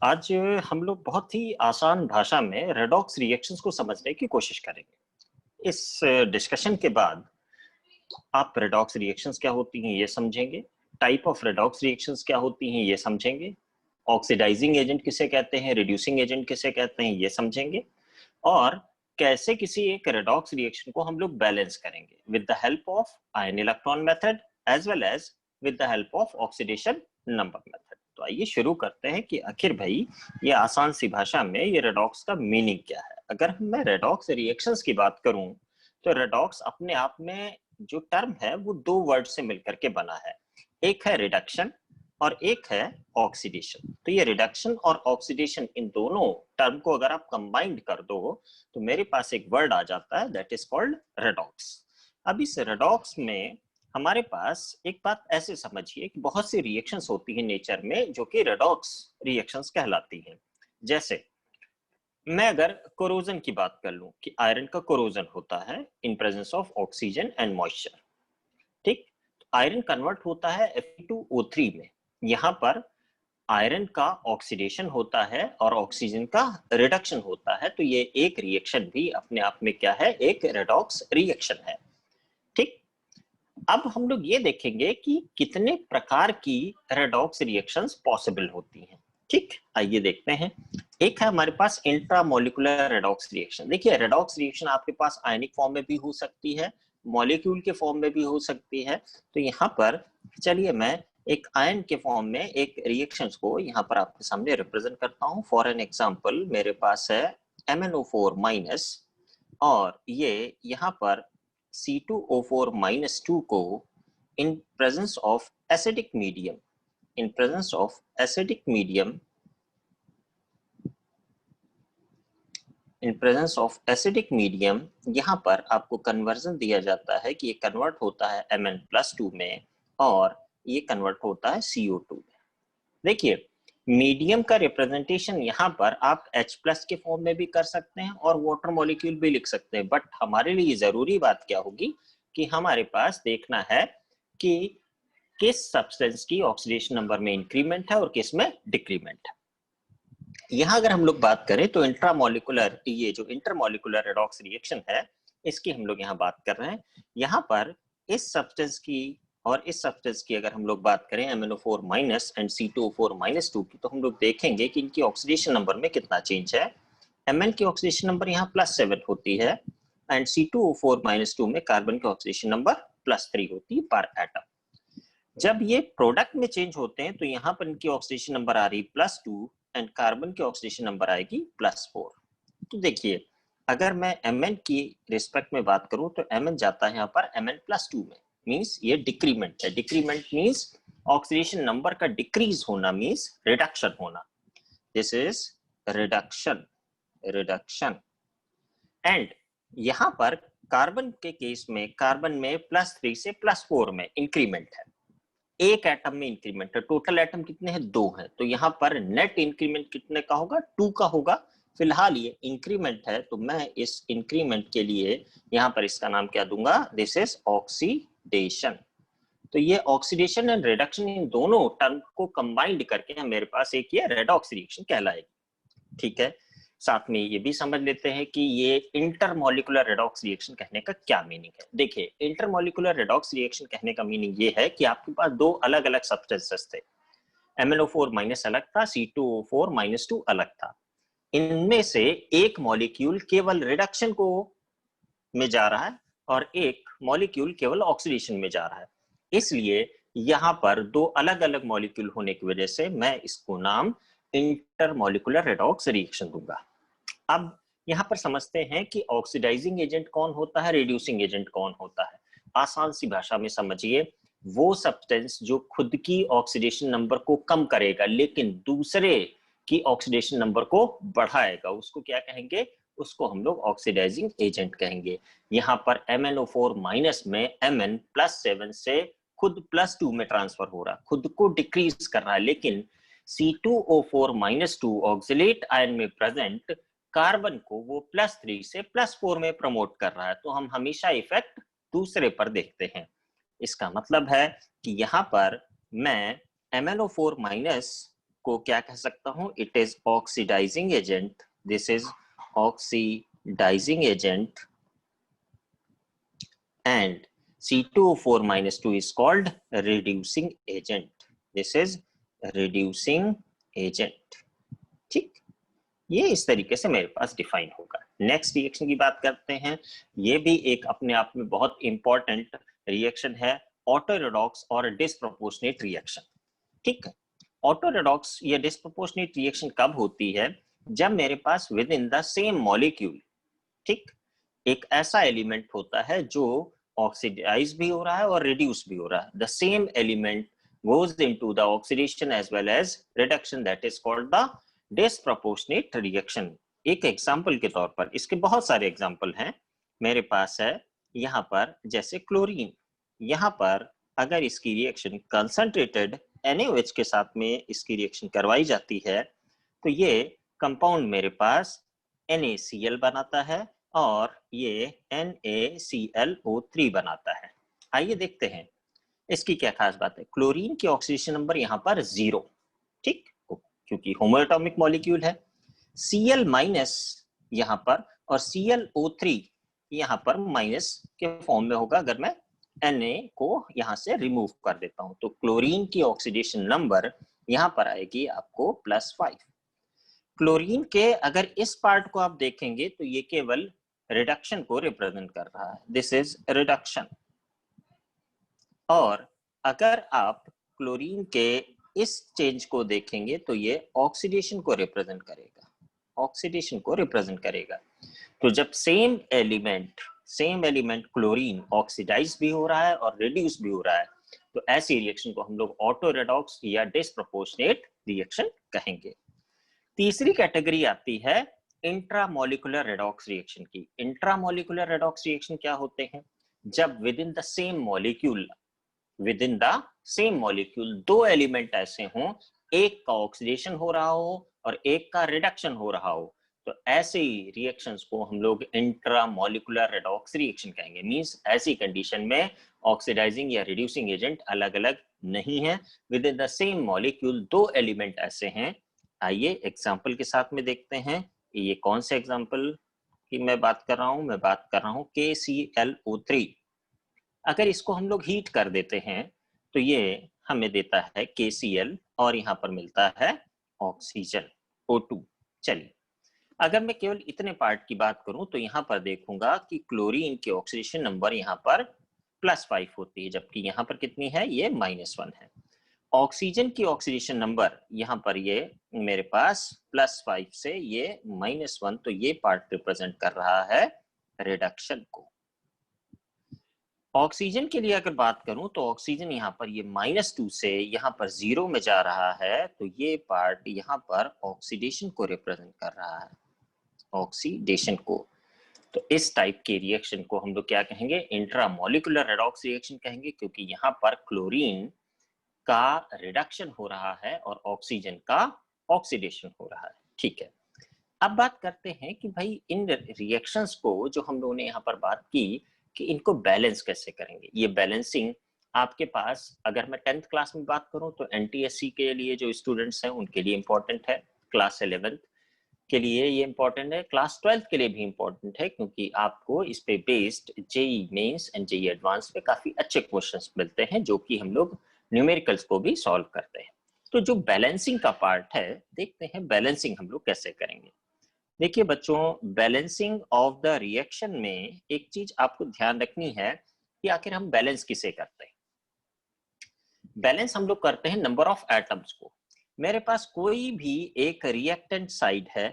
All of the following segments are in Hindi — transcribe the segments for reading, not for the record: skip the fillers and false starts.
आज हम लोग बहुत ही आसान भाषा में रेडॉक्स रिएक्शंस को समझने की कोशिश करेंगे। इस डिस्कशन के बाद आप रेडॉक्स रिएक्शंस क्या होती हैं ये समझेंगे, टाइप ऑफ रेडॉक्स रिएक्शंस क्या होती हैं ये समझेंगे, ऑक्सीडाइजिंग एजेंट किसे कहते हैं, रिड्यूसिंग एजेंट किसे कहते हैं ये समझेंगे, और कैसे किसी एक रेडॉक्स रिएक्शन को हम लोग बैलेंस करेंगे with the help of ion electron method as well as with the help of oxidation number method. तो आइए शुरू करते हैं कि आखिर भाई ये आसान सी भाषा में ये रेडॉक्स का मीनिंग क्या है। अगर मैं रेडॉक्स रिएक्शंस की बात करूं तो रेडॉक्स अपने आप में जो टर्म है वो दो वर्ड से मिलकर के बना है। एक है रिडक्शन और एक है ऑक्सीडेशन। तो ये रिडक्शन और ऑक्सीडेशन इन दोनों टर्म को अगर आप कंबाइंड कर दो तो मेरे पास एक वर्ड आ जाता है दैट इज कॉल्ड रेडॉक्स। अब इस रेडॉक्स में हमारे पास एक बात ऐसे समझिए कि बहुत सी रिएक्शंस होती है नेचर में जो कि रेडॉक्स रिएक्शंस कहलाती हैं। जैसे मैं अगर कोरोजन की बात कर लूं कि आयरन का कोरोजन होता है in presence of oxygen and moisture. ठीक, आयरन कन्वर्ट होता है Fe2O3 में। यहाँ पर आयरन का ऑक्सीडेशन होता है और ऑक्सीजन का रिडक्शन होता है। तो ये एक रिएक्शन भी अपने आप में क्या है, एक रेडॉक्स रिएक्शन है। ठीक, अब हम लोग ये देखेंगे कि कितने प्रकार की रेडॉक्स रिएक्शंस पॉसिबल होती हैं। ठीक, आइए देखते हैं। एक है हमारे पास इंट्रामोलिकुलर रेडॉक्स रिएक्शन। देखिए रेडॉक्स रिएक्शन आपके पास आयनिक फॉर्म में भी हो सकती है, मॉलिक्यूल के फॉर्म में भी हो सकती है। तो यहाँ पर चलिए मैं एक आयन के फॉर्म में एक रिएक्शंस को यहाँ पर आपके सामने रिप्रेजेंट करता हूँ। फॉर एन एग्जांपल मेरे पास है MnO4- और ये यहाँ पर C2O4- 2 को in presence of acidic medium in presence of acidic medium in presence of acidic medium यहाँ पर आपको कन्वर्जन दिया जाता है कि ये कन्वर्ट होता है Mn+2 में और ये कन्वर्ट होता है CO2 में। देखिए मीडियम का रिप्रेजेंटेशन यहाँ पर आप H+ के फॉर्म में भी कर सकते हैं और वाटर मॉलिक्यूल भी लिख सकते हैं। बट हमारे लिए जरूरी बात क्या होगी कि हमारे पास देखना है कि किस सब्सटेंस की ऑक्सीडेशन नंबर में इंक्रीमेंट है और किस में डिक्रीमेंट है। यहाँ अगर हम लोग बात करें तो इंट्रामोलिकुलर, ये जो इंटरमोलिकुलर रेडॉक्स रिएक्शन है इसकी हम लोग यहाँ बात कर रहे हैं। यहाँ पर इस सब्सटेंस की और इस सब्सटेंस की अगर हम लोग बात करें MnO4- एंड C2O4- 2 की, तो हम लोग देखेंगे कि इनकी ऑक्सीडेशन नंबर में कितना चेंज है। Mn की ऑक्सीडेशन नंबर यहाँ +7 होती है एंड C2O4- 2 में कार्बन की ऑक्सीडेशन नंबर +3 होती है पर एटम। जब ये प्रोडक्ट में चेंज होते हैं तो यहाँ पर इनकी ऑक्सीडेशन नंबर आ रही +2 एंड कार्बन की ऑक्सीडेशन नंबर आएगी +4। तो देखिए अगर मैं Mn की रिस्पेक्ट में बात करूं तो Mn जाता है यहाँ पर Mn+2 में, मींस ये डिक्रीमेंट है। डिक्रीमेंट मींस ऑक्सीडेशन नंबर का डिक्रीज होना, मींस रिडक्शन होना। This is reduction, reduction. And यहाँ पर कार्बन के केस में कार्बन में +3 से +4 में इंक्रीमेंट है। एक एटम में इंक्रीमेंट है, टोटल एटम कितने हैं, 2 हैं। तो यहाँ पर नेट इंक्रीमेंट कितने का होगा, 2 का होगा। फिलहाल ये इंक्रीमेंट है तो मैं इस इंक्रीमेंट के लिए यहाँ पर इसका नाम क्या दूंगा, दिस इज ऑक्सीडेशन। तो ये ऑक्सीडेशन एंड रिडक्शन इन दोनों टर्म को कंबाइंड करके मेरे पास एक ये रेडॉक्स रिएक्शन कहलाएगी। ठीक है, साथ में ये भी समझ लेते हैं कि ये इंटरमोलिकुलर रेडॉक्स रिएक्शन कहने का क्या मीनिंग है। देखिए इंटरमोलिकुलर रेडॉक्स रिएक्शन कहने का मीनिंग ये है कि आपके पास दो अलग अलग सब्सटेंसेस थे। MnO4- अलग था, C2O4- 2 अलग था। इनमें से एक मॉलिक्यूल केवल रिडक्शन को में जा रहा है और एक मॉलिक्यूल केवल ऑक्सीडेशन में जा रहा है। इसलिए यहाँ पर दो अलग अलग मॉलिक्यूल होने की वजह से मैं इसको नाम इंटरमोलिकुलर रेडॉक्स रिएक्शन दूंगा। अब यहाँ पर समझते हैं कि ऑक्सीडाइजिंग एजेंट कौन होता है, रिड्यूसिंग एजेंट कौन होता है। आसान सी भाषा में समझिए, वो सब्सटेंस जो खुद की ऑक्सीडेशन नंबर को कम करेगा लेकिन दूसरे की ऑक्सीडेशन नंबर को बढ़ाएगा, उसको क्या कहेंगे, उसको हम लोग ऑक्सीडाइजिंग एजेंट कहेंगे। यहाँ पर MnO4- में Mn+7 से खुद +2 में ट्रांसफर हो रहा है, खुद को डिक्रीज कर रहा है, लेकिन C2O4- 2 ऑक्सीलेट आयन में प्रेजेंट कार्बन को वो +3 से +4 में प्रमोट कर रहा है। तो हम हमेशा इफेक्ट दूसरे पर देखते हैं। इसका मतलब है कि यहाँ पर मैं MnO4- को क्या कह सकता हूं, it is oxidising agent, this is oxidising agent, and C2O4 minus 2 is called reducing agent. This is reducing agent. ठीक, ये इस तरीके से मेरे पास डिफाइन होगा। नेक्स्ट रिएक्शन की बात करते हैं। ये भी एक अपने आप में बहुत इंपॉर्टेंट रिएक्शन है, ऑटो रेडॉक्स और डिस्प्रोपोर्शनेट रिएक्शन। ठीक है, ऑटो रेडॉक्स या डिस्प्रोपोर्शनेट रिएक्शन कब होती है, जब मेरे पास within the same molecule, ठीक, एक ऐसा एलिमेंट होता है जो ऑक्सीडाइज भी हो रहा है और रिड्यूस भी हो रहा है। The same element goes into the oxidation as well as reduction, that is called the disproportionate reaction। एक एग्जांपल के तौर पर, इसके बहुत सारे एग्जांपल हैं मेरे पास है यहाँ पर, जैसे क्लोरीन, यहाँ पर अगर इसकी रिएक्शन कंसंट्रेटेड NaOH के साथ में इसकी रिएक्शन करवाई जाती है तो ये कंपाउंड मेरे पास NaCl बनाता है और ये NaClO3 बनाता है। आइए देखते हैं इसकी क्या खास बात है। क्लोरीन की ऑक्सीडेशन नंबर यहाँ पर 0, ठीक, क्योंकि होमोएटॉमिक मॉलिक्यूल है। Cl माइनस यहाँ पर और ClO3 यहाँ पर माइनस के फॉर्म में होगा अगर मैं Na को यहाँ से रिमूव कर देता हूं, तो क्लोरीन की ऑक्सीडेशन नंबर यहाँ पर आएगी आपको +5। क्लोरीन के अगर इस पार्ट को आप देखेंगे तो ये केवल रिडक्शन को रिप्रेजेंट कर रहा है, दिस इज रिडक्शन। और अगर आप क्लोरीन के इस चेंज को देखेंगे तो ये ऑक्सीडेशन को रिप्रेजेंट करेगा, ऑक्सीडेशन को रिप्रेजेंट करेगा। तो जब सेम एलिमेंट क्लोरीन ऑक्सीडाइज भी हो रहा है और रिड्यूस भी हो रहा है, तो ऐसी रिएक्शन को हम लोग ऑटो रेडॉक्स या डिस्प्रोपोर्शनेट रिएक्शन कहेंगे। तीसरी कैटेगरी आती है इंट्रामोलिकुलर रेडॉक्स रिएक्शन की। इंट्रामोलिकुलर रेडॉक्स रिएक्शन क्या होते हैं, जब with in the same molecule दो एलिमेंट ऐसे हों, एक का ऑक्सीडेशन हो रहा हो और एक का रिडक्शन हो रहा हो, तो ऐसे रिएक्शंस को हम लोग इंट्रामोलिकुलर रेडॉक्स रिएक्शन कहेंगे। मींस ऐसी कंडीशन में ऑक्सीडाइजिंग या रिड्यूसिंग एजेंट अलग अलग नहीं है, with in the same molecule दो एलिमेंट ऐसे हैं। आइए एग्जाम्पल के साथ में देखते हैं, ये कौन से एग्जाम्पल की मैं बात कर रहा हूं, मैं बात कर रहा हूं KClO3। अगर इसको हम लोग हीट कर देते हैं तो ये हमें देता है KCl और यहाँ पर मिलता है ऑक्सीजन O2। चलिए, अगर मैं केवल इतने पार्ट की बात करूं तो यहाँ पर देखूंगा कि क्लोरीन की ऑक्सीडेशन नंबर यहाँ पर +5 होती है, जबकि यहाँ पर कितनी है, ये -1 है। ऑक्सीजन की ऑक्सीडेशन नंबर यहाँ पर ये मेरे पास +5 से ये -1, तो ये पार्ट रिप्रेजेंट कर रहा है रिडक्शन को। ऑक्सीजन के लिए अगर बात करूं तो ऑक्सीजन यहाँ पर ये -2 से यहाँ पर 0 में जा रहा है, तो ये पार्ट यहाँ पर ऑक्सीडेशन को रिप्रेजेंट कर रहा है, ऑक्सीडेशन को। तो इस टाइप के रिएक्शन को हम लोग क्या कहेंगे, इंट्रामोलिकुलर रेडॉक्स रिएक्शन कहेंगे, क्योंकि यहाँ पर क्लोरीन का रिडक्शन हो रहा है और ऑक्सीजन का ऑक्सीडेशन हो रहा है। ठीक है, अब बात करते हैं कि भाई इन रिएक्शंस को जो हम लोगों ने यहाँ पर बात की कि इनको बैलेंस कैसे करेंगे। ये बैलेंसिंग आपके पास, अगर मैं 10th क्लास में बात करूं तो NTSC के लिए जो स्टूडेंट्स हैं उनके लिए इंपॉर्टेंट है, क्लास 11th के लिए ये इंपॉर्टेंट है, क्लास 12th के लिए भी इंपॉर्टेंट है, क्योंकि आपको इस पे based JEE mains and JEE advance पे काफी अच्छे क्वेश्चंस मिलते हैं, जो कि हम लोग न्यूमेरिकल्स को भी सॉल्व करते हैं। तो जो बैलेंसिंग का पार्ट है, देखते हैं बैलेंसिंग हम लोग कैसे करेंगे। देखिए बच्चों, बैलेंसिंग ऑफ द रिएक्शन में एक चीज आपको ध्यान रखनी है कि आखिर हम बैलेंस किसे करते हैं। बैलेंस हम लोग करते हैं नंबर ऑफ एटम्स को। मेरे पास कोई भी एक रिएक्टेंट साइड है,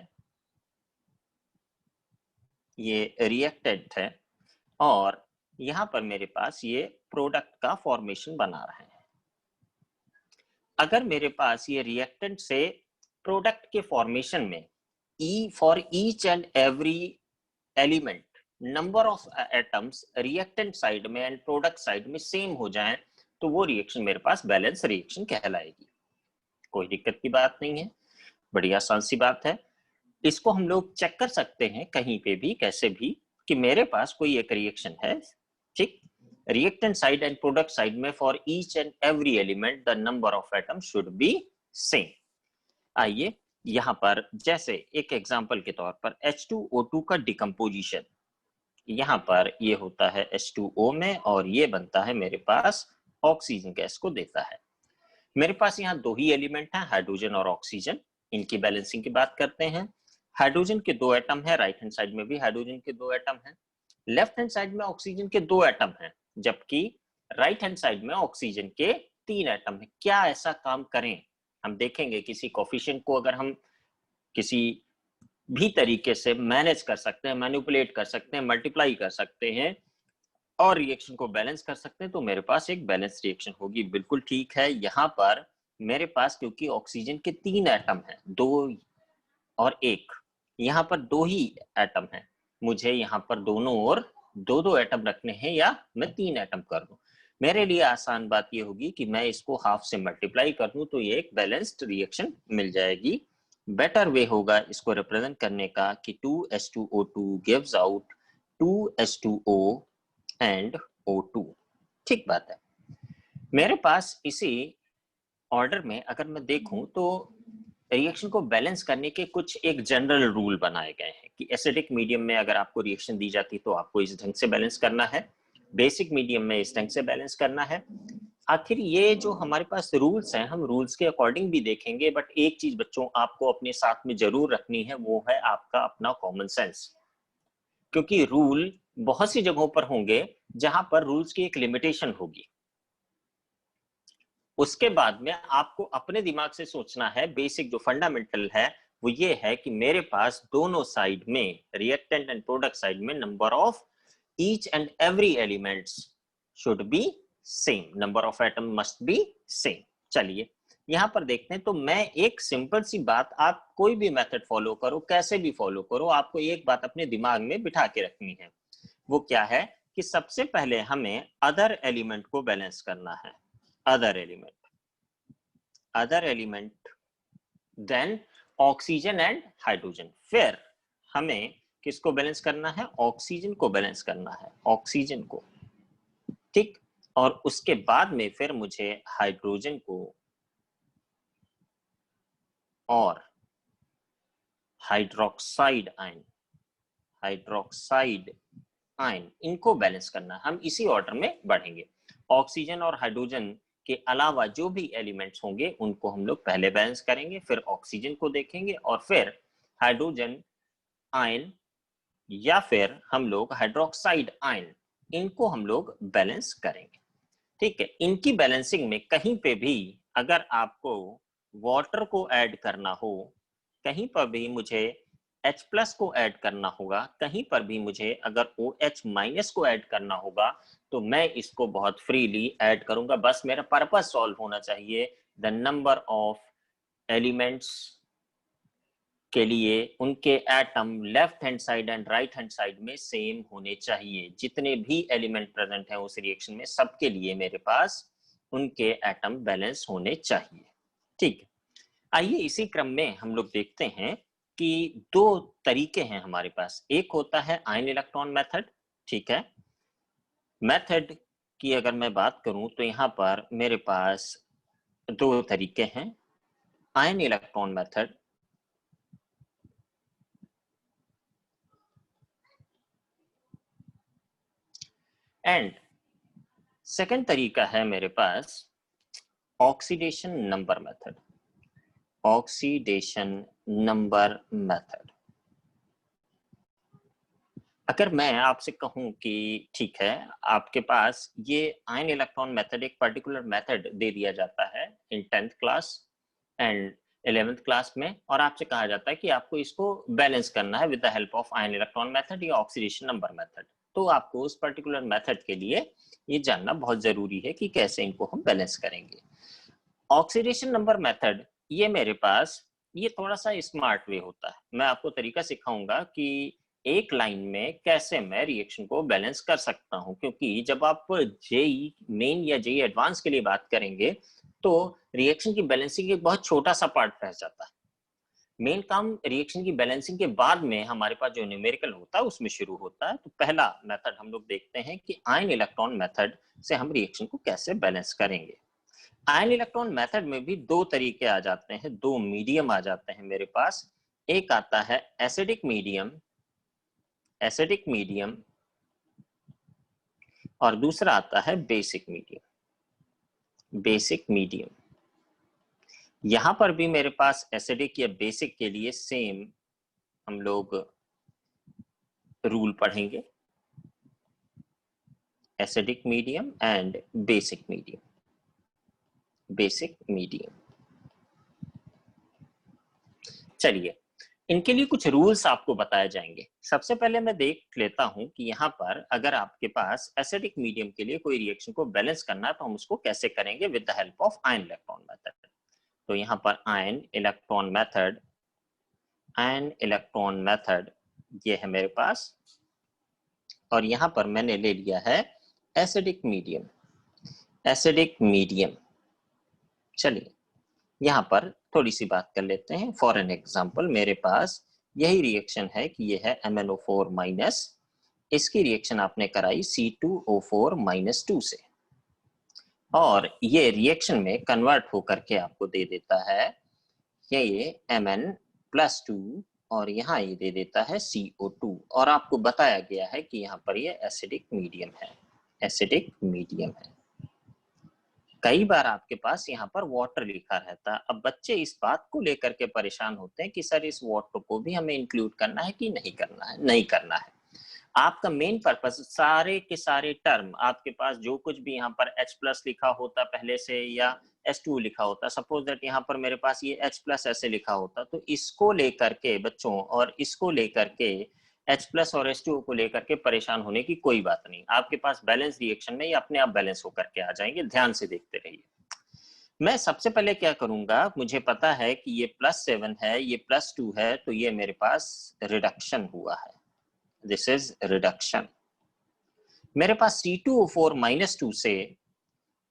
ये रिएक्टेंट है, और यहां पर मेरे पास ये प्रोडक्ट का फॉर्मेशन बना रहे हैं। अगर मेरे पास ये रिएक्टेंट से प्रोडक्ट के फॉर्मेशन में for each and every element number of atoms reactant side में and product side में सेम हो जाएं, तो वो रिएक्शन मेरे पास बैलेंस रिएक्शन कहलाएगी। कोई दिक्कत की बात नहीं है, बड़ी आसान सी बात है। इसको हम लोग चेक कर सकते हैं कहीं पे भी, कैसे भी, कि मेरे पास कोई एक रिएक्शन है, ठीक, reactant side and product side में for each and every element the number of atoms should be same. आइए यहाँ पर जैसे एक एग्जांपल के तौर पर H2O2 का डिकम्पोजिशन, यहाँ पर ये होता है H2O में और ये बनता है मेरे पास ऑक्सीजन गैस को देता है। मेरे पास यहाँ दो ही एलिमेंट हैं, हाइड्रोजन और ऑक्सीजन। इनकी बैलेंसिंग की बात करते हैं। हाइड्रोजन के दो एटम है, राइट हैंड साइड में भी हाइड्रोजन के दो एटम हैं, लेफ्ट हैंड साइड में ऑक्सीजन के दो एटम हैं, जबकि राइट हैंड साइड में ऑक्सीजन के तीन एटम है। क्या ऐसा काम करें? हम देखेंगे किसी कोफिशिएंट को अगर हम किसी भी तरीके से मैनेज कर सकते हैं, मैनिपुलेट कर सकते हैं, मल्टीप्लाई कर सकते हैं और रिएक्शन को बैलेंस कर सकते हैं, तो मेरे पास एक बैलेंस रिएक्शन होगी। बिल्कुल ठीक है। यहाँ पर मेरे पास क्योंकि ऑक्सीजन के तीन एटम हैं, दो और एक, यहाँ पर दो ही एटम हैं, मुझे यहाँ पर दोनों ओर दो दो एटम रखने हैं या मैं तीन एटम कर दूं। मेरे लिए आसान बात ये होगी कि मैं इसको हाफ से मल्टीप्लाई कर दूं तो ये एक बैलेंस्ड रिएक्शन मिल जाएगी। बेटर वे होगा इसको रिप्रेजेंट करने का कि 2H2O2 gives out 2H2O and O2। ठीक बात है। मेरे पास इसी ऑर्डर में अगर मैं देखूं तो रिएक्शन को बैलेंस करने के कुछ एक जनरल रूल बनाए गए हैं कि एसिडिक मीडियम में अगर आपको रिएक्शन दी जाती तो आपको इस ढंग से बैलेंस करना है, बेसिक मीडियम में इस ढंग से बैलेंस करना है। आखिर ये जो हमारे पास रूल्स हैं, हम रूल्स के अकॉर्डिंग भी देखेंगे, बट एक चीज बच्चों आपको अपने साथ में जरूर रखनी है, वो है आपका अपना कॉमन सेंस। क्योंकि रूल बहुत सी जगहों पर होंगे जहां पर रूल्स की एक लिमिटेशन होगी। उसके बाद में आपको अपने दिमाग से सोचना है, बेसिक जो फंडामेंटल है वो ये है कि मेरे पास दोनों साइड में, रिएक्टेंट एंड प्रोडक्ट साइड में, number of each and every elements should be same, number of atom must be same. चलिए यहां पर देखते हैं। तो मैं एक सिंपल सी बात, आप कोई भी मेथड फॉलो करो, कैसे भी फॉलो करो, आपको एक बात अपने दिमाग में बिठा के रखनी है। वो क्या है कि सबसे पहले हमें अदर एलिमेंट को बैलेंस करना है। Other element than oxygen and hydrogen. फिर हमें किसको बैलेंस करना है? ऑक्सीजन को बैलेंस करना है, ऑक्सीजन को। ठीक। और उसके बाद में फिर मुझे हाइड्रोजन को और हाइड्रोक्साइड आयन इनको बैलेंस करना है। हम इसी ऑर्डर में बढ़ेंगे। ऑक्सीजन और हाइड्रोजन के अलावा जो भी एलिमेंट्स होंगे उनको हम लोग पहले बैलेंस करेंगे, फिर ऑक्सीजन को देखेंगे और फिर हाइड्रोजन आयन या फिर हम लोग हाइड्रोक्साइड आयन, इनको हम लोग बैलेंस करेंगे। ठीक है। इनकी बैलेंसिंग में कहीं पे भी अगर आपको वाटर को ऐड करना हो, कहीं पर भी मुझे H+ को ऐड करना होगा, कहीं पर भी मुझे अगर OH- को ऐड करना होगा, तो मैं इसको बहुत फ्रीली ऐड करूंगा। बस मेरा पर्पस सॉल्व होना चाहिए। द नंबर ऑफ एलिमेंट्स के लिए उनके atom left hand side and right hand side में सेम होने चाहिए। जितने भी एलिमेंट प्रेजेंट हैं उस रिएक्शन में, सबके लिए मेरे पास उनके एटम बैलेंस होने चाहिए। ठीक है। आइए इसी क्रम में हम लोग देखते हैं कि दो तरीके हैं हमारे पास। एक होता है आयन इलेक्ट्रॉन मेथड। ठीक है। मेथड की अगर मैं बात करूं तो यहां पर मेरे पास दो तरीके हैं, ion electron method and second तरीका है मेरे पास oxidation number method. Oxidation number method. अगर मैं आपसे कहूं कि ठीक है, आपके पास ये आयन इलेक्ट्रॉन मेथड, एक पर्टिकुलर मेथड दे दिया जाता है इन 10th class and 11th class में, और आपसे कहा जाता है कि आपको इसको बैलेंस करना है with the help of ion electron method या ऑक्सीडेशन नंबर मेथड, तो आपको उस पर्टिकुलर मेथड के लिए ये जानना बहुत जरूरी है कि कैसे इनको हम बैलेंस करेंगे। ऑक्सीडेशन नंबर मेथड, ये मेरे पास ये थोड़ा सा स्मार्ट वे होता है। मैं आपको तरीका सिखाऊंगा कि एक लाइन में कैसे मैं रिएक्शन को बैलेंस कर सकता हूं, क्योंकि जब आप जेई मेन या जेई एडवांस के लिए बात करेंगे तो रिएक्शन की बैलेंसिंग एक बहुत छोटा सा पार्ट रह जाता है। मेन काम रिएक्शन की बैलेंसिंग के बाद में हमारे पास जो न्यूमेरिकल होता है उसमें शुरू होता है। तो पहला मेथड हम लोग देखते हैं कि आयन इलेक्ट्रॉन मेथड से हम रिएक्शन को कैसे बैलेंस करेंगे। आयन इलेक्ट्रॉन मेथड में भी दो तरीके आ जाते हैं, दो मीडियम आ जाते हैं मेरे पास। एक आता है एसिडिक मीडियम, एसिडिक मीडियम, और दूसरा आता है बेसिक मीडियम, बेसिक मीडियम। यहां पर भी मेरे पास एसिडिक या बेसिक के लिए सेम हम लोग रूल पढ़ेंगे, acidic medium and basic medium, basic medium. चलिए इनके लिए कुछ रूल्स आपको बताए जाएंगे। सबसे पहले मैं देख लेता हूं कि यहाँ पर अगर आपके पास एसिडिक मीडियम के लिए कोई रिएक्शन को बैलेंस करना है तो हम उसको कैसे करेंगे, with the help of ion electron method. तो यहाँ पर ion electron method, ion electron method ये है मेरे पास, और यहाँ पर मैंने ले लिया है एसिडिक मीडियम, एसिडिक मीडियम। चलिए यहाँ पर थोड़ी सी बात कर लेते हैं। फॉर एन एग्जांपल मेरे पास यही रिएक्शन है कि ये है MnO4 माइनस, इसकी रिएक्शन आपने कराई C2O4 माइनस 2 से, और ये रिएक्शन में कन्वर्ट होकर के आपको दे देता है ये Mn+2, और यहाँ ये दे देता है CO2, और आपको बताया गया है कि यहाँ पर ये एसिडिक मीडियम है, एसिडिक मीडियम है। कई बार आपके पास यहाँ पर वाटर लिखा रहता है। अब बच्चे इस बात को लेकर के परेशान होते हैं कि सर इस वाटर को भी हमें इंक्लूड करना है कि नहीं करना है। नहीं करना है। आपका मेन पर्पस, सारे के सारे टर्म आपके पास जो कुछ भी यहाँ पर H+ लिखा होता पहले से या H2 लिखा होता, सपोज दैट यहाँ पर मेरे पास ये H+ ऐसे लिखा होता, तो इसको लेकर के बच्चों और इसको लेकर के H+ और H2O को लेकर के परेशान होने की कोई बात नहीं। आपके पास बैलेंस रिएक्शन में ये अपने आप बैलेंस होकर के आ जाएंगे। ध्यान से देखते रहिए। मैं सबसे पहले क्या करूंगा, मुझे पता है कि ये +7 है, ये +2 है, तो ये मेरे पास रिडक्शन हुआ है। This is reduction. मेरे पास C2O4 माइनस 2 से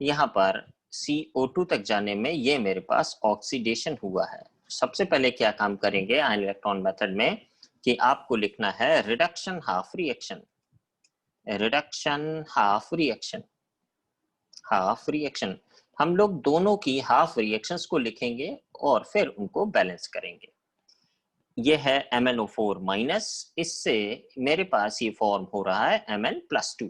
यहाँ पर CO2 तक जाने में ये मेरे पास ऑक्सीडेशन हुआ है। सबसे पहले क्या काम करेंगे आयन इलेक्ट्रॉन मेथड में कि आपको लिखना है reduction half reaction, reduction half reaction, half reaction. हम लोग दोनों की हाफ रिएक्शंस को लिखेंगे और फिर उनको बैलेंस करेंगे। ये है MnO4 माइनस, इससे मेरे पास ये फॉर्म हो रहा है Mn+2।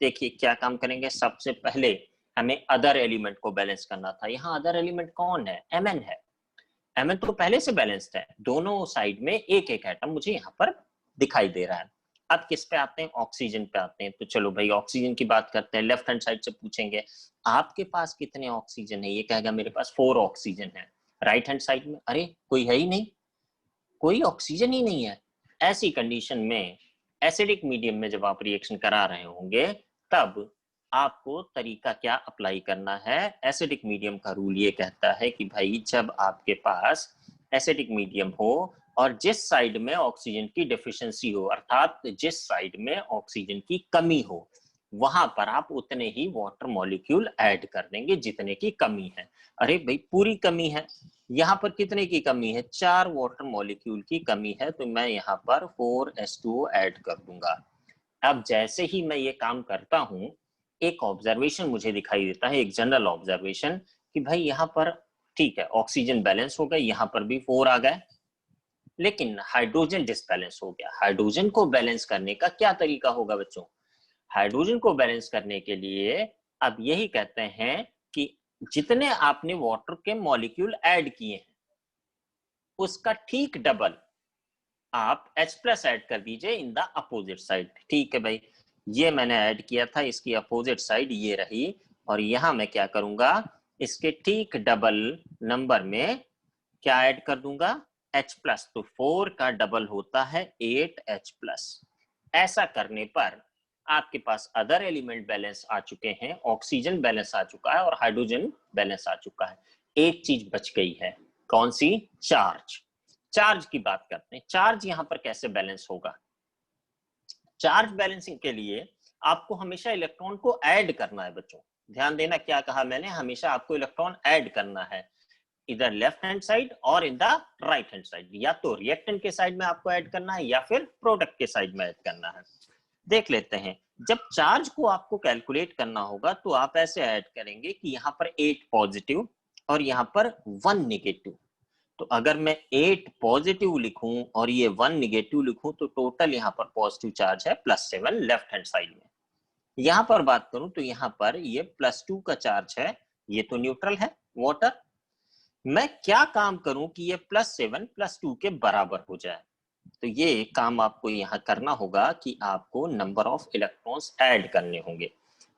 देखिए क्या काम करेंगे, सबसे पहले हमें अदर एलिमेंट को बैलेंस करना था। यहाँ अदर एलिमेंट कौन है, Mn है। Mn तो पहले से बैलेंस्ड है, दोनों साइड में एक एक एटम मुझे यहाँ पर दिखाई दे रहा है। अब किस पे आते हैं, ऑक्सीजन पे आते हैं। तो चलो भाई ऑक्सीजन की बात करते हैं। लेफ्ट हैंड साइड से पूछेंगे आपके पास कितने ऑक्सीजन है, ये कहेगा मेरे पास 4 ऑक्सीजन है। राइट हैंड साइड में अरे कोई है ही नहीं, कोई ऑक्सीजन ही नहीं है। ऐसी कंडीशन में एसिडिक मीडियम में जब आप रिएक्शन करा रहे होंगे तब आपको तरीका क्या अप्लाई करना है। एसिडिक मीडियम का रूल ये कहता है कि भाई जब आपके पास एसिडिक मीडियम हो और जिस साइड में ऑक्सीजन की डेफिशिएंसी हो, अर्थात जिस साइड में ऑक्सीजन की कमी हो, वहां पर आप उतने ही वाटर मॉलिक्यूल ऐड कर देंगे जितने की कमी है। अरे भाई पूरी कमी है, यहाँ पर कितने की कमी है, 4 वाटर मॉलिक्यूल की कमी है, तो मैं यहाँ पर 4H2O ऐड कर दूंगा। अब जैसे ही मैं ये काम करता हूं, एक ऑब्जर्वेशन मुझे दिखाई देता है, एक जनरल ऑब्जर्वेशन कि भाई यहाँ पर ठीक है ऑक्सीजन बैलेंस हो गया, यहाँ पर भी 4 आ गए, लेकिन हाइड्रोजन डिसबैलेंस हो गया। हाइड्रोजन को बैलेंस करने का क्या तरीका होगा बच्चों, हाइड्रोजन को बैलेंस करने के लिए अब यही कहते हैं कि जितने आपने वाटर के मॉलिक्यूल ऐड किए हैं उसका ठीक डबल आप H+ ऐड कर दीजिए इन द अपोजिट साइड। ठीक है भाई, ये मैंने ऐड किया था, इसकी अपोजिट साइड ये रही, और यहां मैं क्या करूंगा, इसके ठीक डबल नंबर में क्या ऐड कर दूंगा, H+। तो 4 का डबल होता है 8H+। ऐसा करने पर आपके पास अदर एलिमेंट बैलेंस आ चुके हैं, ऑक्सीजन बैलेंस आ चुका है और हाइड्रोजन बैलेंस आ चुका है। एक चीज बच गई है, कौन सी, चार्ज। चार्ज की बात करते हैं। चार्ज यहां पर कैसे बैलेंस होगा, चार्ज बैलेंसिंग के लिए आपको हमेशा इलेक्ट्रॉन को ऐड करना है बच्चों। ध्यान देना क्या कहा मैंने, हमेशा आपको इलेक्ट्रॉन ऐड करना है, इधर लेफ्ट हैंड साइड और in the right hand side. या तो रिएक्टेंट के साइड में आपको ऐड करना है या फिर प्रोडक्ट के साइड में ऐड करना है। देख लेते हैं जब चार्ज को आपको कैलकुलेट करना होगा तो आप ऐसे ऐड करेंगे कि यहाँ पर 8 पॉजिटिव और यहाँ पर 1 नेगेटिव। तो अगर मैं 8 पॉजिटिव लिखूं और ये 1 नेगेटिव लिखूं तो टोटल यहाँ पर पॉजिटिव चार्ज है +7 लेफ्ट हैंड साइड में। यहाँ पर बात करूं तो यहाँ पर ये +2 का चार्ज है, ये तो न्यूट्रल है वाटर। मैं क्या काम करूं कि ये +7 +2 के बराबर हो जाए? तो ये काम आपको यहाँ करना होगा कि आपको नंबर ऑफ इलेक्ट्रॉन्स ऐड करने होंगे।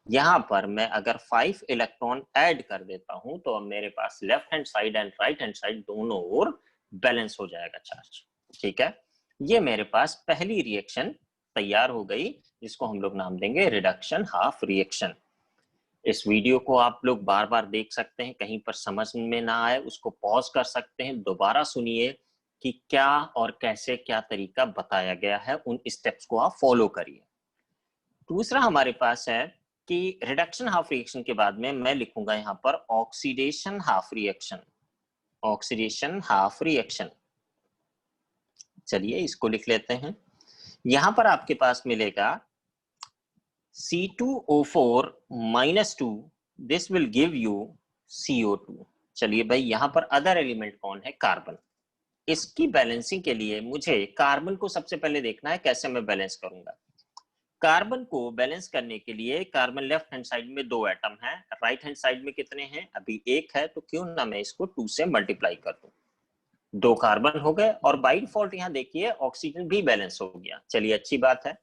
यहाँ पर मैं अगर 5 इलेक्ट्रॉन ऐड कर देता हूं तो अब मेरे पास left hand side and right hand side दोनों ओर बैलेंस हो जाएगा चार्ज। ठीक है, ये मेरे पास पहली रिएक्शन तैयार हो गई, जिसको हम लोग नाम देंगे रिडक्शन हाफ रिएक्शन। इस वीडियो को आप लोग बार बार देख सकते हैं, कहीं पर समझ में ना आए उसको पॉज कर सकते हैं, दोबारा सुनिए कि क्या और कैसे क्या तरीका बताया गया है, उन स्टेप्स को आप फॉलो करिए। दूसरा हमारे पास है कि रिडक्शन हाफ रिएक्शन के बाद में मैं लिखूंगा यहाँ पर oxidation half reaction. Oxidation half reaction, चलिए इसको लिख लेते हैं। यहां पर आपके पास मिलेगा C2O4 -2, this will give you CO2। चलिए भाई, यहां पर अदर एलिमेंट कौन है? कार्बन। इसकी बैलेंसिंग के लिए मुझे कार्बन को सबसे पहले देखना है कैसे मैं बैलेंस करूंगा। कार्बन को बैलेंस करने के लिए कार्बन लेफ्ट हैंड साइड में 2 एटम है, राइट हैंड साइड में कितने हैं? अभी 1 है, तो क्यों ना मैं इसको 2 से मल्टीप्लाई कर दूं। 2 कार्बन हो गए और बाय डिफॉल्ट यहाँ देखिए ऑक्सीजन भी बैलेंस हो गया। चलिए अच्छी बात है।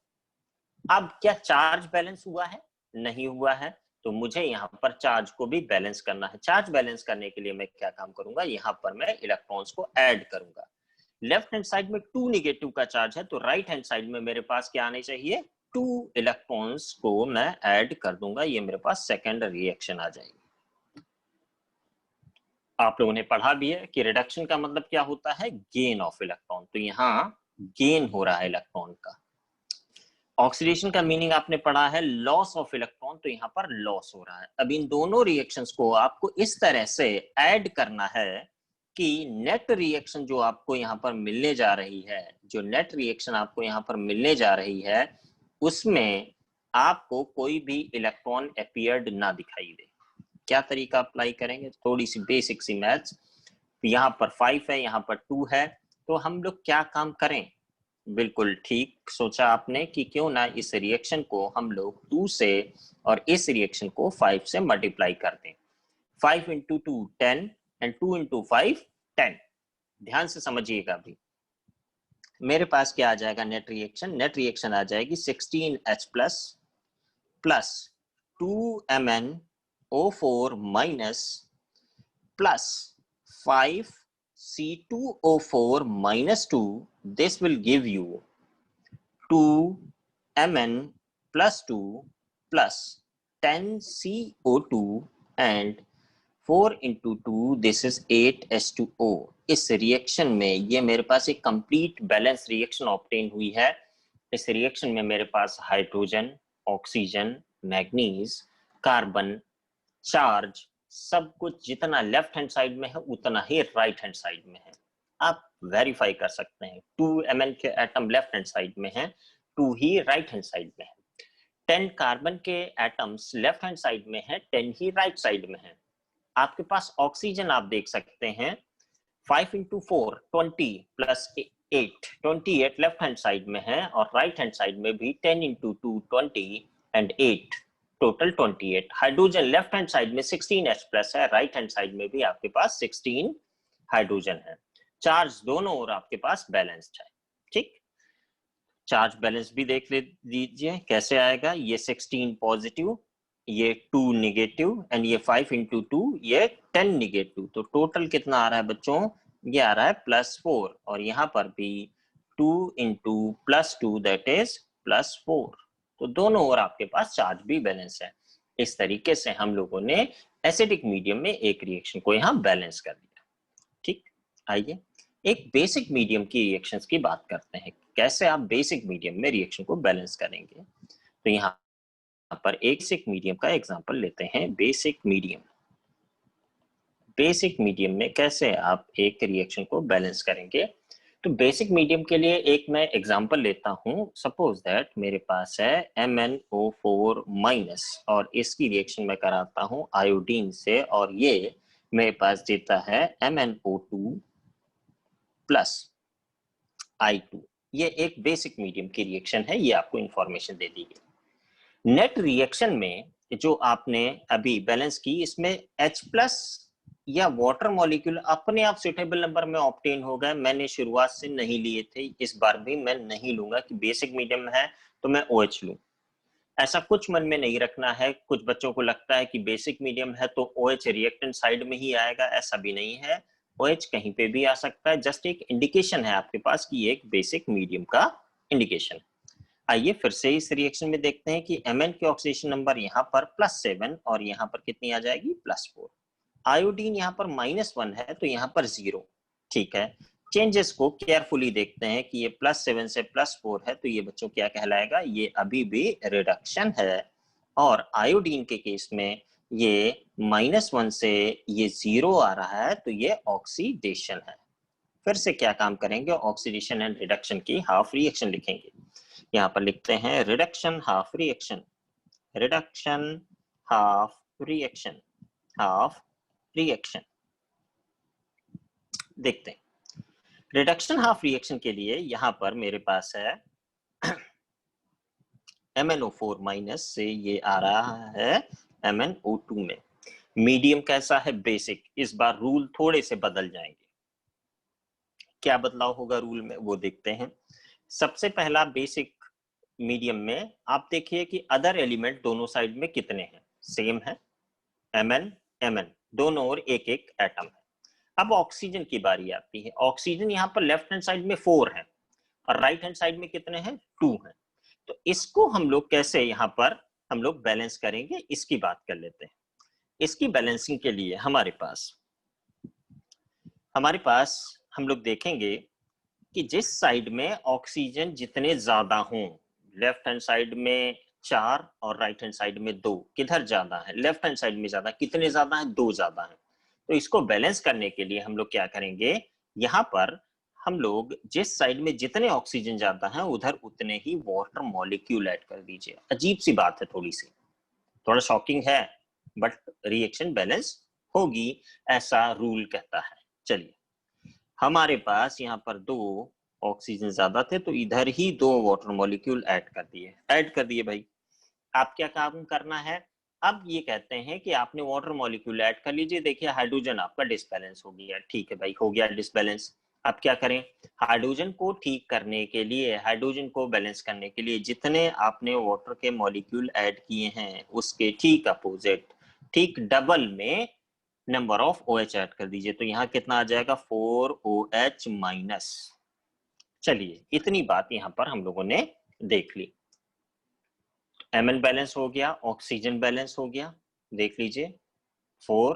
अब क्या चार्ज बैलेंस हुआ है? नहीं हुआ है, तो मुझे यहाँ पर चार्ज को भी बैलेंस करना है। चार्ज बैलेंस करने के लिए मैं क्या काम करूंगा, यहाँ पर मैं इलेक्ट्रॉन्स को ऐड करूंगा। लेफ्ट हैंड साइड में 2 नेगेटिव का चार्ज है, तो राइट हैंड साइड में मेरे पास क्या आने चाहिए? 2 इलेक्ट्रॉन्स को मैं ऐड कर दूंगा, ये मेरे पास सेकेंड रिएक्शन आ जाएगी। आप लोगों ने पढ़ा भी है कि रिडक्शन का मतलब क्या होता है? Gain of electron. तो यहाँ गेन हो रहा है इलेक्ट्रॉन का। ऑक्सीडेशन का मीनिंग आपने पढ़ा है लॉस ऑफ इलेक्ट्रॉन, तो यहाँ पर लॉस हो रहा है। अब इन दोनों रिएक्शंस को आपको इस तरह से ऐड करना है कि नेट रिएक्शन जो आपको यहाँ पर मिलने जा रही है, जो नेट रिएक्शन आपको यहाँ पर मिलने जा रही है, उसमें आपको कोई भी इलेक्ट्रॉन अपीयर्ड ना दिखाई दे। क्या तरीका अप्लाई करेंगे? थोड़ी सी बेसिक सी मैथ्स। यहाँ पर 5 है, यहाँ पर 2 है, तो हम लोग क्या काम करें? बिल्कुल ठीक सोचा आपने कि क्यों ना इस रिएक्शन को हम लोग 2 से और इस रिएक्शन को 5 से मल्टीप्लाई कर दें। 5 इंटू 2 10 एंड 2 इंटू 5 10। ध्यान से समझिएगा अभी। मेरे पास क्या आ जाएगा नेट रिएक्शन? नेट रिएक्शन आ जाएगी 16H plus 2MnO4 minus plus 5C2O4 minus 2, this will give you 2Mn plus 2 plus 10CO2 and 4 into 2, this is 8H2O। इस रिएक्शन में ये मेरे पास एक कंप्लीट बैलेंस रिएक्शन ऑब्टेन हुई है। इस रिएक्शन में मेरे पास hydrogen, oxygen, manganese, carbon, charge, सब कुछ जितना लेफ्ट हैंड साइड में है उतना ही राइट हैंड साइड में है। आप वेरीफाई कर सकते हैं। 2Mn के एटम लेफ्ट हैंड साइड में है, 2 ही राइट हैंड साइड में है। 10 कार्बन के एटम्स लेफ्ट हैंड साइड में है, 10 ही राइट साइड में है। आपके पास ऑक्सीजन आप देख सकते हैं 5 into 4 20 plus 8 28 left hand side में है और राइट हैंड साइड में भी 10 into 2 20 and 8 total 28। Hydrogen left hand side में 16H प्लस है, राइट हैंड साइड में भी आपके पास 16 हाइड्रोजन है। चार्ज दोनों ओर आपके पास बैलेंस्ड है। ठीक, चार्ज बैलेंस भी देख लीजिए कैसे आएगा। ये 16 पॉजिटिव, ये 2 नेगेटिव एंड ये 5 इंटू 2 ये 10 नेगेटिव। तो टोटल कितना आ रहा है बच्चों? ये आ रहा है +4 और यहाँ पर भी 2 इंटू +2 दैट इज +4। तो दोनों ओर आपके पास चार्ज भी बैलेंस है। इस तरीके से हम लोगों ने एसिडिक मीडियम में एक रिएक्शन को यहाँ बैलेंस कर दिया। ठीक, आइए एक बेसिक मीडियम की रिएक्शंस की बात करते हैं, कैसे आप बेसिक मीडियम में रिएक्शन को बैलेंस करेंगे। तो यहाँ पर एक बेसिक मीडियम का एग्जांपल लेते हैं। बेसिक मीडियम, बेसिक मीडियम में कैसे आप एक रिएक्शन को बैलेंस करेंगे? तो बेसिक मीडियम के लिए एक मैं एग्जांपल लेता हूँ। सपोज दैट मेरे पास है MnO4 माइनस और इसकी रिएक्शन मैं कराता हूँ आयोडीन से और ये मेरे पास देता है MnO2 प्लस I2। ये एक बेसिक मीडियम की रिएक्शन है, ये आपको इंफॉर्मेशन दे दी गई। नेट रिएक्शन में जो आपने अभी बैलेंस की, इसमें H प्लस या वाटर मॉलिक्यूल अपने आप सुटेबल नंबर में ऑब्टेन हो गए। मैंने शुरुआत से नहीं लिए थे, इस बार भी मैं नहीं लूंगा कि बेसिक मीडियम है तो मैं OH लूं। ऐसा कुछ मन में नहीं रखना है। कुछ बच्चों को लगता है कि बेसिक मीडियम है तो OH रिएक्टेंट साइड में ही आएगा, ऐसा भी नहीं है। OH कहीं पे भी आ सकता है, जस्ट एक इंडिकेशन है आपके पास कि एक बेसिक मीडियम का इंडिकेशन। आइए फिर से इस रिएक्शन में देखते हैं कि Mn की ऑक्सीडेशन नंबर यहाँ पर +7 और यहाँ पर कितनी आ जाएगी +4। आयोडीन यहाँ पर -1 है तो यहाँ पर 0। ठीक है, चेंजेस को केयरफुली देखते हैं कि ये +7 से +4 है तो ये बच्चों क्या कहलाएगा, ये अभी भी रिडक्शन है। और आयोडीन के केस में ये -1 से ये 0 आ रहा है तो ये ऑक्सीडेशन है। फिर से क्या काम करेंगे, ऑक्सीडेशन एंड रिडक्शन की हाफ रिएक्शन लिखेंगे। यहाँ पर लिखते हैं reduction half reaction, reduction half reaction, half reaction. देखते हैं रिडक्शन हाफ रिएक्शन के लिए यहां पर मेरे पास है MnO4 माइनस से ये आ रहा है MnO2 में। मीडियम कैसा है, बेसिक। इस बार रूल थोड़े से बदल जाएंगे। क्या बदलाव होगा रूल में वो देखते हैं। सबसे पहला बेसिक मीडियम में आप देखिए कि अदर एलिमेंट दोनों साइड में कितने हैं, सेम है। Mn दोनों ओर एक एक एटम है। अब ऑक्सीजन की बारी आती है। ऑक्सीजन यहाँ पर लेफ्ट हैंड साइड में 4 है और राइट हैंड साइड में कितने हैं, 2 हैं। तो इसको हम लोग कैसे यहाँ पर हम लोग बैलेंस करेंगे, इसकी बात कर लेते हैं। इसकी बैलेंसिंग के लिए हमारे पास हम लोग देखेंगे कि जिस साइड में ऑक्सीजन जितने ज्यादा हों, लेफ्ट हैंड साइड में 4 और राइट हैंड साइड में 2, किधर ज्यादा है, लेफ्ट हैंड साइड में ज्यादा। कितने ज्यादा है, 2 ज्यादा है। तो इसको बैलेंस करने के लिए हम लोग क्या करेंगे, यहाँ पर हम लोग जिस साइड में जितने ऑक्सीजन ज्यादा है उधर उतने ही वाटर मॉलिक्यूल ऐड कर दीजिए। अजीब सी बात है, थोड़ी सी, थोड़ा शॉकिंग है, बट रिएक्शन बैलेंस होगी, ऐसा रूल कहता है। चलिए, हमारे पास यहाँ पर 2 ऑक्सीजन ज्यादा थे तो इधर ही 2 वाटर मॉलिक्यूल ऐड कर दिए भाई। आप क्या काम करना है, अब ये कहते हैं कि आपने वाटर मॉलिक्यूल ऐड कर लीजिए। देखिए हाइड्रोजन आपका डिसबैलेंस हो गया। ठीक है भाई, हो गया डिसबैलेंस। अब क्या करें, हाइड्रोजन को ठीक करने के लिए, हाइड्रोजन को बैलेंस करने के लिए जितने आपने वाटर के मॉलिक्यूल ऐड किए हैं उसके ठीक अपोजिट, ठीक डबल में नंबर ऑफ OH ऐड कर दीजिए। तो यहाँ कितना आ जाएगा, 4OH माइनस। चलिए, इतनी बात यहाँ पर हम लोगों ने देख ली। Mn बैलेंस हो गया, ऑक्सीजन बैलेंस हो गया। देख लीजिए, 4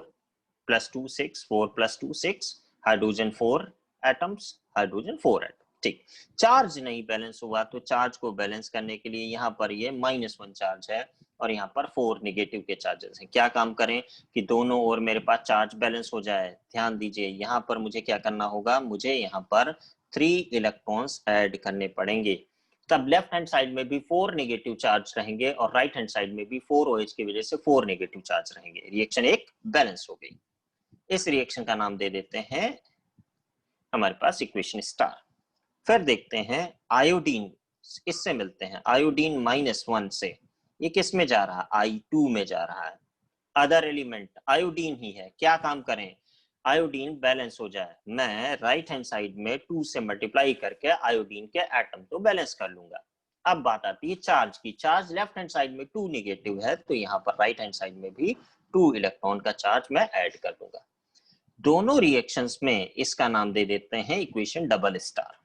+ 2 6, 4 + 2 6, हाइड्रोजन 4 एटम्स, हाइड्रोजन 4 एटम। ठीक, चार्ज नहीं बैलेंस हुआ तो चार्ज को बैलेंस करने के लिए यहाँ पर ये -1 चार्ज है और यहाँ पर 4 नेगेटिव के चार्जेस हैं। क्या काम करें कि दोनों ओर मेरे पास चार्ज बैलेंस हो जाए। ध्यान दीजिए, यहाँ पर मुझे क्या करना होगा, मुझे यहाँ पर 3 इलेक्ट्रॉन्स ऐड करने पड़ेंगे। तब लेफ्ट हैंड साइड में भी 4 नेगेटिव चार्ज रहेंगे और राइट हैंड साइड में भी 4 OH की वजह से 4 नेगेटिव चार्ज रहेंगे। रिएक्शन एक बैलेंस हो गई। इस रिएक्शन का नाम दे देते हैं हमारे पास इक्वेशन स्टार। फिर देखते हैं आयोडीन, इससे मिलते हैं। आयोडीन -1 से ये किस में जा रहा है, I2 में जा रहा है। अदर एलिमेंट आयोडीन ही है। क्या काम करें, आयोडीन बैलेंस हो जाए, मैं राइट हैंड साइड में 2 से मल्टीप्लाई करके आयोडीन के एटम तो बैलेंस कर लूंगा। अब बात आती है चार्ज की। चार्ज लेफ्ट हैंड साइड में 2 नेगेटिव है तो यहाँ पर राइट हैंड साइड में भी 2 इलेक्ट्रॉन का चार्ज मैं ऐड कर दूंगा। दोनों रिएक्शंस में इसका नाम दे देते हैं इक्वेशन डबल स्टार।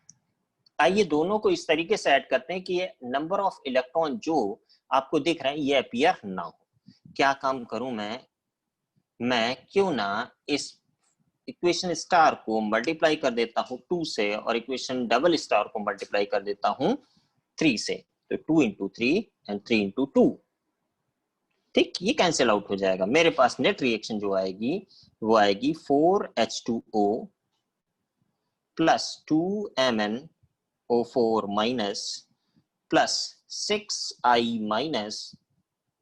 आइए दोनों को इस तरीके से ऐड करते हैं कि ये नंबर ऑफ इलेक्ट्रॉन जो आपको दिख रहा है ये अपीयर ना हो। क्या काम करूं मैं क्यों ना इस इक्वेशन स्टार को मल्टीप्लाई कर देता हूं 2 से और इक्वेशन डबल स्टार को मल्टीप्लाई कर देता हूं 3 से। तो 2 × 3 एंड 3 × 2। ठीक, ये कैंसिल आउट हो जाएगा। मेरे पास नेट रिएक्शन जो आएगी वो आएगी 4H2O plus 2MnO4 minus plus 6I minus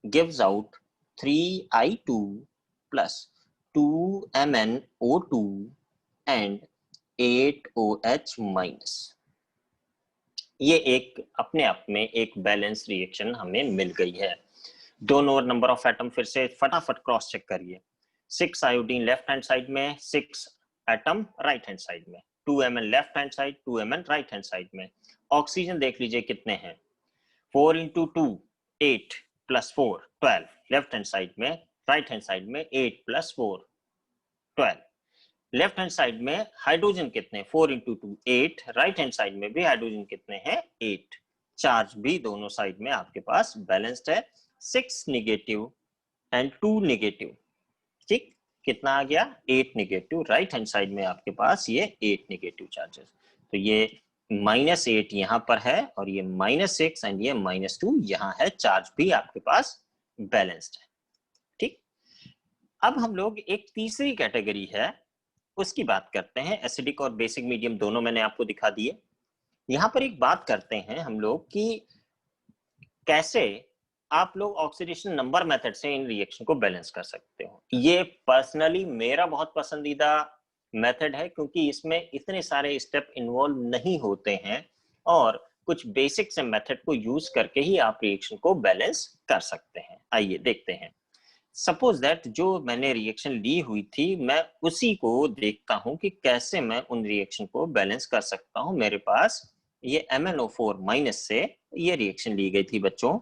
gives out 3I2 plus 2MnO2 and 8OH minus। ये एक अपने आप में एक बैलेंस रिएक्शन हमें मिल गई है। दोनों नंबर ऑफ एटम फिर से फटाफट क्रॉस चेक करिए। 6 आयोडीन लेफ्ट हैंड साइड में, 6 एटम राइट हैंड साइड में, 2Mn left hand side, 2Mn right hand side में। ऑक्सीजन देख लीजिए कितने हैं, 4 into 2 8 plus 4 12 left hand side में, राइट हैंड साइड में 8 plus 4 12। लेफ्ट हैंड साइड में हाइड्रोजन कितने, 4 into 2 8, राइट हैंड साइड में भी हाइड्रोजन कितने हैं, 8। चार्ज भी दोनों साइड में आपके पास बैलेंस्ड है, 6 नेगेटिव एंड 2 नेगेटिव। ठीक, कितना आ गया, 8 नेगेटिव। राइट हैंड साइड में आपके पास ये 8 नेगेटिव चार्जेस। तो ये -8 यहाँ पर है और ये -6 एंड ये -2 यहाँ है। चार्ज भी आपके पास बैलेंस्ड है। ठीक, अब हम लोग एक तीसरी कैटेगरी है उसकी बात करते हैं। एसिडिक और बेसिक मीडियम दोनों मैंने आपको दिखा दिए। यहाँ पर एक बात करते हैं हम लोग कि कैसे आप लोग ऑक्सीडेशन नंबर मेथड से इन रिएक्शन को बैलेंस कर सकते हो। ये पर्सनली मेरा बहुत पसंदीदा मेथड है क्योंकि इसमें इतने सारे स्टेप इन्वॉल्व नहीं होते हैं और कुछ बेसिक से मेथड को यूज करके ही आप रिएक्शन को बैलेंस कर सकते हैं। आइए देखते हैं। सपोज दैट जो मैंने रिएक्शन ली हुई थी मैं उसी को देखता हूं कि कैसे मैं उन रिएक्शन को बैलेंस कर सकता हूं। मेरे पास ये MnO4 माइनस से ये रिएक्शन ली गई थी बच्चों,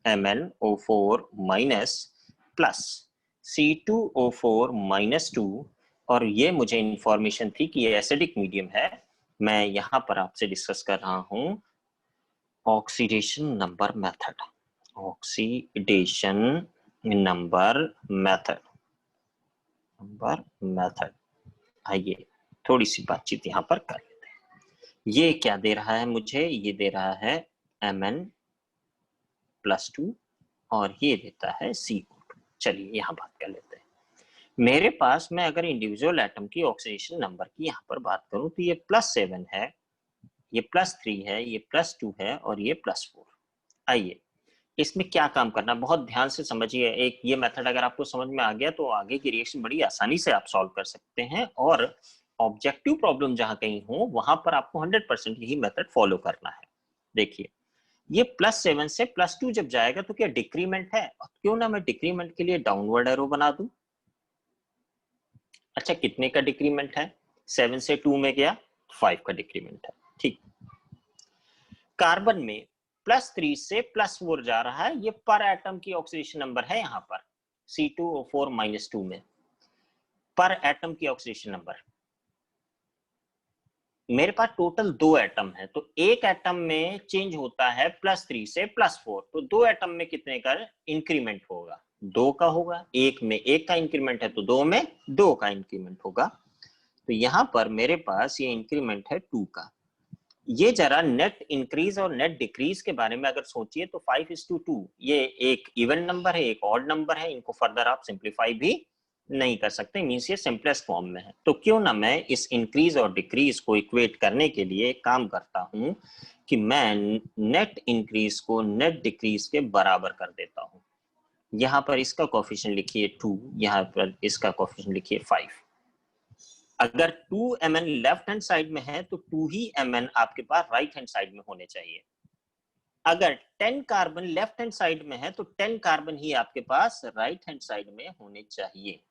MnO4 minus plus C2O4 minus 2, और ये मुझे इंफॉर्मेशन थी कि ये एसिडिक मीडियम है। मैं यहां पर आपसे डिस्कस कर रहा हूं oxidation number method. Oxidation number method आइए थोड़ी सी बातचीत यहां पर कर लेते हैं। ये क्या दे रहा है मुझे, ये दे रहा है Mn+2 और ये देता है CO2। चलिए यहां बात कर लेते हैं। मेरे पास मैं अगर इंडिविजुअल एटम की ऑक्सीडेशन नंबर की यहां पर बात करूं तो ये +7 है, ये +3 है, ये +2 है और ये +4। आइए इसमें क्या काम करना, बहुत ध्यान से समझिए। एक ये मेथड अगर आपको समझ में आ गया तो आगे की रिएक्शन बड़ी आसानी से आप सॉल्व कर सकते हैं और ऑब्जेक्टिव प्रॉब्लम जहां कहीं हो वहां पर आपको 100% यही मेथड फॉलो करना है। देखिए ये +7 से +2 जब जाएगा तो क्या डिक्रीमेंट है, क्यों ना मैं डिक्रीमेंट के लिए डाउनवर्ड एरो बना दूं। अच्छा कितने का डिक्रीमेंट है, 7 से 2 में गया 5 का डिक्रीमेंट है। ठीक, कार्बन में +3 से +4 जा रहा है, ये पर एटम की ऑक्सीडेशन नंबर है। यहां पर C2O4 -2 में पर एटम की ऑक्सीडेशन नंबर। मेरे पास टोटल 2 एटम है तो एक एटम में चेंज होता है +3 से +4, तो 2 एटम में कितने का इंक्रीमेंट होगा, 2 का होगा। एक में 1 का इंक्रीमेंट है तो 2 में 2 का इंक्रीमेंट होगा। तो यहां पर मेरे पास ये इंक्रीमेंट है 2 का। ये जरा नेट इंक्रीज और नेट डिक्रीज के बारे में अगर सोचिए तो 5:2 ये एक इवन नंबर है, एक ऑड नंबर है। इनको फर्दर आप सिंप्लीफाई भी नहीं कर सकते, मींस ये सिंपलेस्ट फॉर्म में है। तो क्यों ना मैं इस इंक्रीज और डिक्रीज को इक्वेट करने के लिए काम करता हूं कि मैं नेट इंक्रीज को नेट डिक्रीज के बराबर कर देता हूं। यहां पर इसका कोफिशिएंट लिखिए 2, यहां पर इसका कोफिशिएंट लिखिए 5। अगर 2Mn लेफ्ट हैंड साइड में है तो 2 ही Mn आपके पास राइट हैंड साइड में होने चाहिए। अगर 10 कार्बन लेफ्ट हैंड साइड में है तो 10 कार्बन ही आपके पास राइट हैंड साइड में होने चाहिए।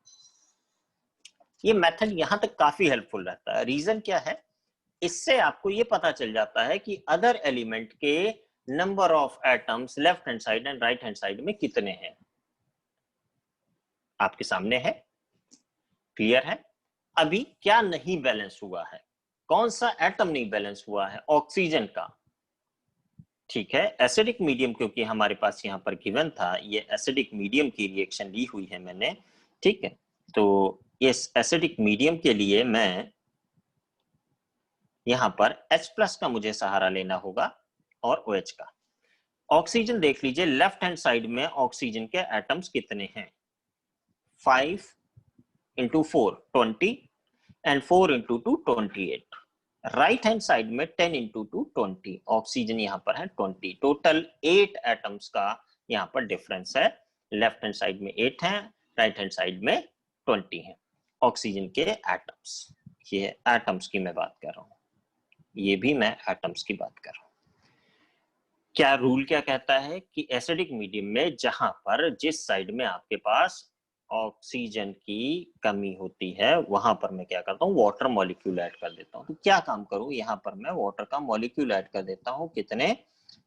ये मेथड यहां तक काफी हेल्पफुल रहता है। रीजन क्या है, इससे आपको ये पता चल जाता है कि अदर एलिमेंट के number of atoms left hand side and right hand side में कितने हैं। आपके सामने है, क्लियर है। अभी क्या नहीं बैलेंस हुआ है, कौन सा एटम नहीं बैलेंस हुआ है, ऑक्सीजन का। ठीक है, एसिडिक मीडियम क्योंकि हमारे पास यहां पर गिवन था, ये एसिडिक मीडियम की रिएक्शन ली हुई है मैंने। ठीक है, तो इस एसिडिक मीडियम के लिए मैं यहां पर H+ का मुझे सहारा लेना होगा और OH का। ऑक्सीजन देख लीजिए, लेफ्ट हैंड साइड में ऑक्सीजन के एटम्स कितने हैं, 5 into 4 20 and 4 into 2 28। Right hand side में 10 इंटू 2 20, ऑक्सीजन यहाँ पर है 20, टोटल 8 एटम्स का यहाँ पर डिफरेंस है। लेफ्ट हैंड साइड में 8 है, राइट हैंड साइड में 20 है ऑक्सीजन के एटम्स। ये एटम्स की मैं बात कर रहा हूँ, ये भी मैं एटम्स की बात कर रहा हूँ। क्या रूल क्या कहता है कि एसिडिक मीडियम में जहां पर जिस साइड में आपके पास ऑक्सीजन की कमी होती है वहां पर मैं क्या करता हूँ, वाटर मॉलिक्यूल ऐड कर देता हूँ। तो क्या काम करूँ, यहाँ पर मैं वाटर का मॉलिक्यूल ऐड कर देता हूँ। कितने,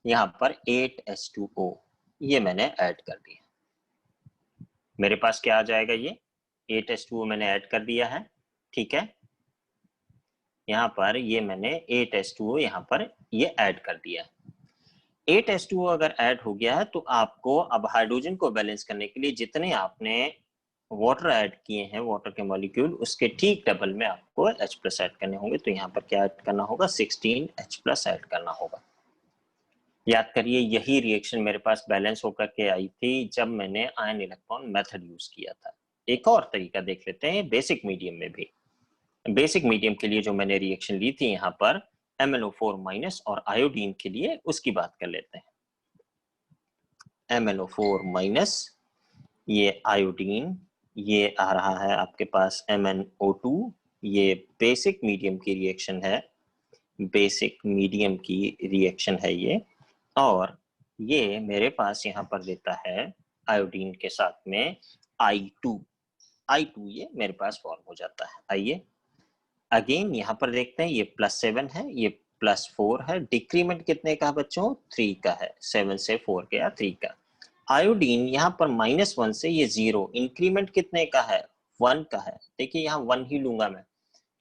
यहाँ पर 8H2O, ये मैंने ऐड कर दिया। मेरे पास क्या आ जाएगा, ये 8H2O मैंने ऐड कर दिया है, ठीक है। यहाँ पर ये मैंने 8H2O यहाँ पर ये ऐड कर दिया है। 8H2O अगर ऐड हो गया है तो आपको अब हाइड्रोजन को बैलेंस करने के लिए जितने आपने वाटर ऐड किए हैं, वाटर के मॉलिक्यूल, उसके ठीक डबल में आपको H+ ऐड करने होंगे। तो यहाँ पर क्या ऐड करना होगा, 16H+ ऐड करना होगा। याद करिए, यही रिएक्शन मेरे पास बैलेंस होकर के आई थी जब मैंने आयन इलेक्ट्रॉन मेथड यूज किया था। एक और तरीका देख लेते हैं बेसिक मीडियम में भी। बेसिक मीडियम के लिए जो मैंने रिएक्शन ली थी यहाँ पर MnO4- और आयोडीन के लिए, उसकी बात कर लेते हैं। MnO4-, ये आयोडीन, ये आ रहा है आपके पास MnO2, ये बेसिक मीडियम की रिएक्शन है, बेसिक मीडियम की रिएक्शन है ये। और ये मेरे पास यहाँ पर देता है आयोडीन के साथ में I2, ये मेरे पास फॉर्म हो जाता है। आइए अगेन यहाँ पर देखते हैं, ये +7 है, ये +4 है। डिक्रीमेंट कितने का बच्चों, 3 का है, 7 से 4 गया 3 का। आयोडीन यहाँ पर -1 से ये 0, इंक्रीमेंट कितने का है, 1 का है। देखिए यहाँ 1 ही लूंगा मैं।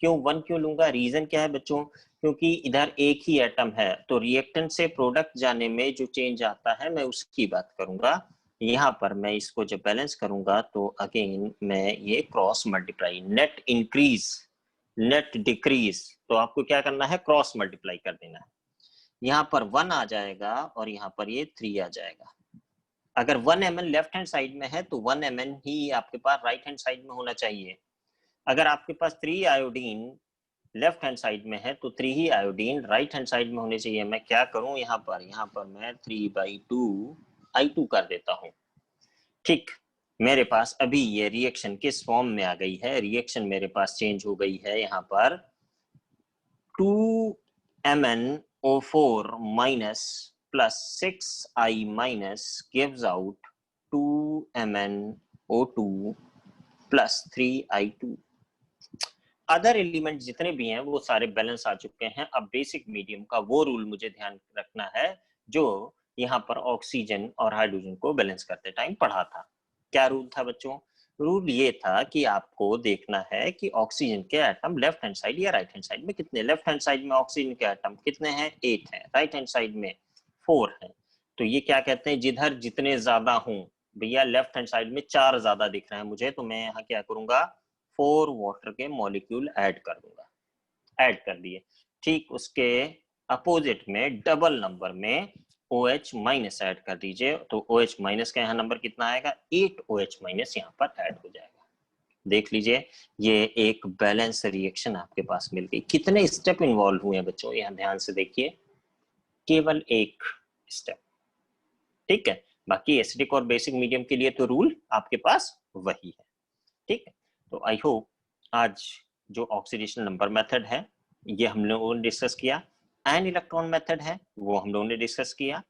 क्यों 1 क्यों लूंगा, रीजन क्या है बच्चों, क्योंकि इधर एक ही एटम है तो रिएक्टेंट से प्रोडक्ट जाने में जो चेंज आता है मैं उसकी बात करूंगा। यहाँ पर मैं इसको जब बैलेंस करूंगा तो अगेन मैं ये cross multiply, net increase net decrease, तो आपको क्या करना है, क्रॉस मल्टीप्लाई कर देना है। यहाँ पर 1 आ जाएगा और यहाँ पर ये 3 आ जाएगा। अगर 1 ml लेफ्ट हैंड साइड में है तो 1 ml ही आपके पास राइट हैंड साइड में होना चाहिए। अगर आपके पास 3 आयोडीन लेफ्ट हैंड साइड में है तो 3 ही आयोडीन राइट हैंड साइड में होने चाहिए। मैं क्या करूं, यहाँ पर मैं 3/2 I2 कर देता हूं। ठीक, मेरे पास अभी ये रिएक्शन किस फॉर्म में आ गई है, रिएक्शन मेरे पास चेंज हो गई है। यहाँ पर 2MnO4- plus 6I- gives out 2MnO2 plus 3I2। Other element जितने भी हैं वो सारे बैलेंस आ चुके हैं। अब बेसिक मीडियम का वो रूल मुझे ध्यान रखना है जो यहाँ पर ऑक्सीजन और हाइड्रोजन को बैलेंस करते टाइम पढ़ा था। क्या रूल था बच्चों, रूल ये था कि आपको देखना है कि ऑक्सीजन के एटम लेफ्ट हैंड साइड या राइट हैंड साइड में कितने, लेफ्ट हैंड साइड में ऑक्सीजन के एटम कितने हैं, 8 हैं, राइट हैंड साइड में 4 हैं। तो ये क्या कहते हैं, जिधर जितने ज्यादा हूं, भैया लेफ्ट हैंड साइड में 4 ज्यादा दिख रहे हैं मुझे, तो मैं यहाँ क्या करूंगा, 4 वाटर के मॉलिक्यूल ऐड कर दूंगा, ऐड कर दिए। ठीक उसके अपोजिट में डबल नंबर में OH- ऐड कर दीजिए, तो OH- का यहाँ नंबर कितना आएगा, 8 OH- यहाँ पर ऐड हो जाएगा। देख लीजिए, ये एक बैलेंस रिएक्शन आपके पास मिल गई। कितने स्टेप इन्वॉल्व हुए हैं बच्चों, यहाँ ध्यान से देखिए, केवल एक स्टेप, ठीक है। बाकी एसिडिक और बेसिक मीडियम के लिए तो रूल आपके पास वही है, ठीक है। तो आई होप आज जो ऑक्सीडेशन नंबर मेथड है ये हम लोगों ने डिस्कस किया, एन इलेक्ट्रॉन मेथड है वो हम लोगों ने डिस्कस किया,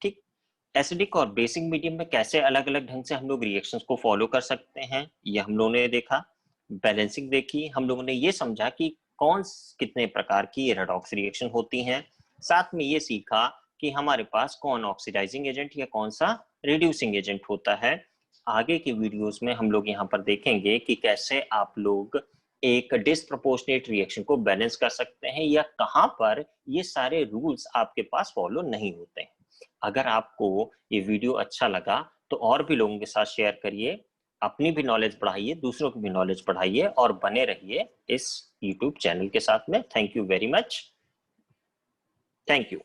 ठीक। एसिडिक और बेसिक मीडियम में कैसे अलग अलग ढंग से हम लोग रिएक्शंस को फॉलो कर सकते हैं ये हम लोगों ने देखा। बैलेंसिंग देखी, हम लोगों ने ये समझा कि कौन कितने प्रकार की रेडॉक्स रिएक्शन होती हैं। साथ में ये सीखा कि हमारे पास कौन ऑक्सीडाइजिंग एजेंट या कौन सा रिड्यूसिंग एजेंट होता है। आगे के वीडियोस में हम लोग यहाँ पर देखेंगे कि कैसे आप लोग एक डिस्प्रपोर्शनेट रिएक्शन को बैलेंस कर सकते हैं या कहां पर ये सारे रूल्स आपके पास फॉलो नहीं होते हैं। अगर आपको ये वीडियो अच्छा लगा तो और भी लोगों के साथ शेयर करिए, अपनी भी नॉलेज बढ़ाइए, दूसरों की भी नॉलेज बढ़ाइए और बने रहिए इस YouTube चैनल के साथ में। Thank you very much, thank you.